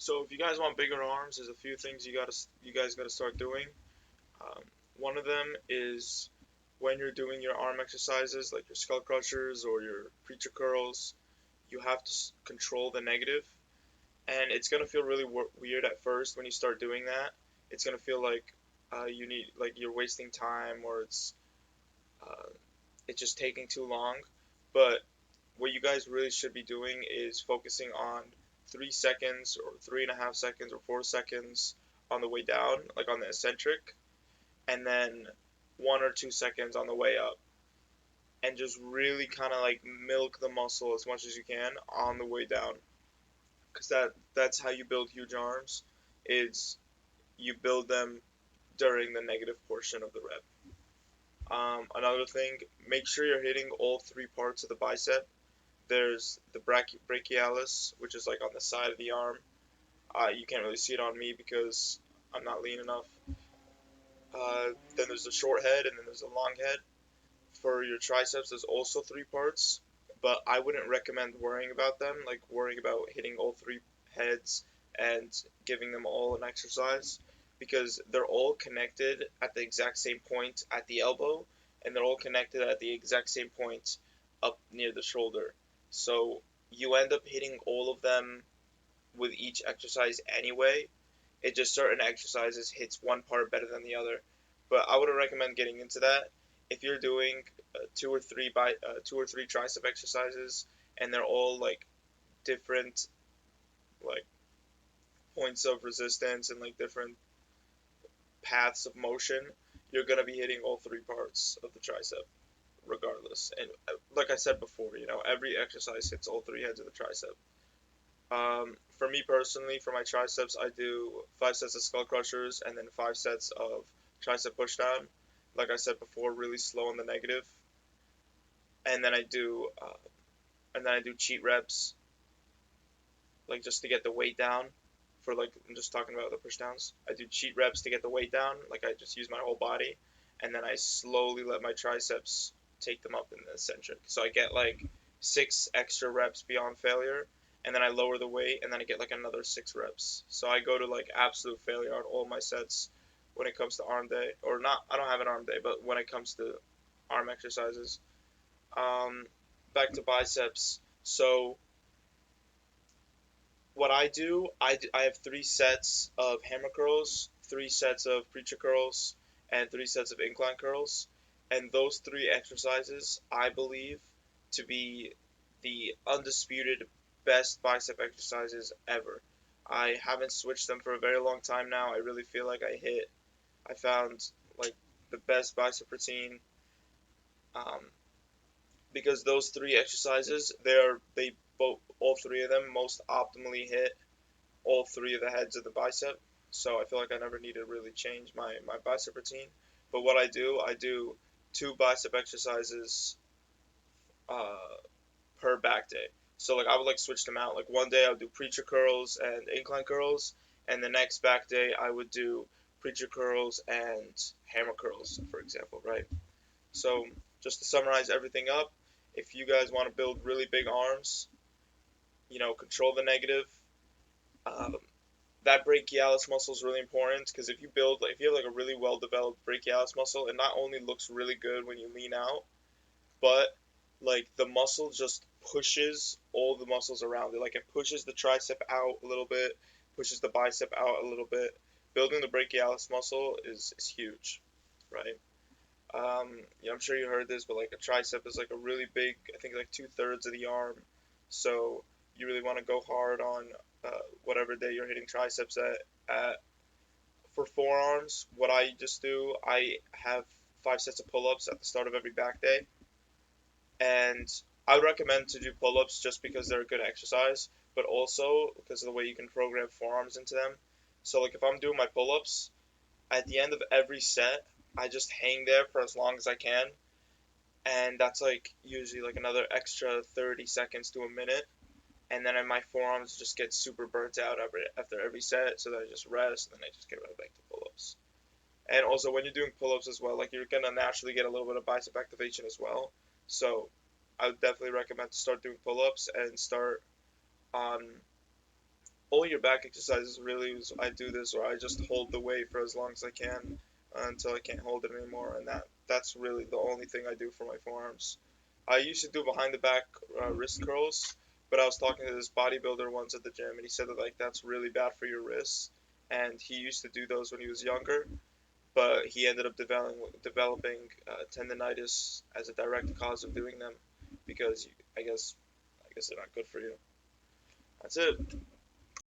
So if you guys want bigger arms, there's a few things you guys gotta start doing. Um, One of them is when you're doing your arm exercises, like your skull crushers or your preacher curls, you have to control the negative, and it's gonna feel really weird at first when you start doing that. It's gonna feel like you're wasting time, or uh, it's just taking too long. But what you guys really should be doing is focusing on 3 seconds or 3.5 seconds or 4 seconds on the way down, like on the eccentric, and then 1 or 2 seconds on the way up, and just really kind of like milk the muscle as much as you can on the way down, because that's how you build huge arms. Is you build them during the negative portion of the rep. Another thing, make sure you're hitting all three parts of the bicep. There's the brachialis, which is like on the side of the arm. You can't really see it on me because I'm not lean enough. Then there's the short head, and then there's the long head. For your triceps, there's also three parts, but I wouldn't recommend worrying about them, like worrying about hitting all three heads and giving them all an exercise, because they're all connected at the exact same point at the elbow, and they're all connected at the exact same point up near the shoulder. So you end up hitting all of them with each exercise anyway. It just certain exercises hits one part better than the other. But I wouldn't recommend getting into that. If you're doing two or three tricep exercises and they're all like different like points of resistance and like different paths of motion, you're gonna be hitting all three parts of the tricep regardless. And like I said before, every exercise hits all three heads of the tricep. For me personally, for my triceps, I do 5 sets of skull crushers and then 5 sets of tricep pushdown. Like I said before, really slow on the negative, and then I do cheat reps, like just to get the weight down. For like I'm just talking about the pushdowns. I do cheat reps to get the weight down. Like I just use my whole body, and then I slowly let my triceps take them up in the eccentric. So I get like 6 extra reps beyond failure, and then I lower the weight, and then I get like another 6 reps. So I go to like absolute failure on all my sets when it comes to arm day, or not. I don't have an arm day, but when it comes to arm exercises. Um, Back to biceps. So what I have 3 sets of hammer curls, 3 sets of preacher curls, and 3 sets of incline curls. And those three exercises, I believe, to be the undisputed best bicep exercises ever. I haven't switched them for a very long time now. I really feel like I found like the best bicep routine, um, because those three exercises, they both all three of them most optimally hit all three of the heads of the bicep. So I feel like I never need to really change my bicep routine. But what I do 2 bicep exercises uh, per back day. So like I would like switch them out. Like one day I would do preacher curls and incline curls, and the next back day I would do preacher curls and hammer curls, for example, right? So just to summarize everything up, if you guys want to build really big arms, control the negative. Um, that brachialis muscle is really important, because if you have like a really well developed brachialis muscle, it not only looks really good when you lean out, but like the muscle just pushes all the muscles around it. Like it pushes the tricep out a little bit, pushes the bicep out a little bit. Building the brachialis muscle is huge, right? I'm sure you heard this, but like a tricep is like a really big, I think like 2/3 of the arm. So you really want to go hard on whatever day you're hitting triceps at. For forearms, what I just do, I have 5 sets of pull-ups at the start of every back day, and I would recommend to do pull-ups just because they're a good exercise, but also because of the way you can program forearms into them. So like if I'm doing my pull-ups, at the end of every set, I just hang there for as long as I can, and that's like usually like another extra 30 seconds to a minute, and then my forearms just get super burnt out after every set, so then I just rest, and then I just get right back to pull-ups. And also when you're doing pull-ups as well, like you're gonna naturally get a little bit of bicep activation as well. So I would definitely recommend to start doing pull-ups and start on All your back exercises really is I do this or I just hold the weight for as long as I can until I can't hold it anymore, and that's really the only thing I do for my forearms. I used to do behind the back wrist curls, but I was talking to this bodybuilder once at the gym, and he said that like that's really bad for your wrists, and he used to do those when he was younger, but he ended up developing tendonitis as a direct cause of doing them because I guess they're not good for you. That's it.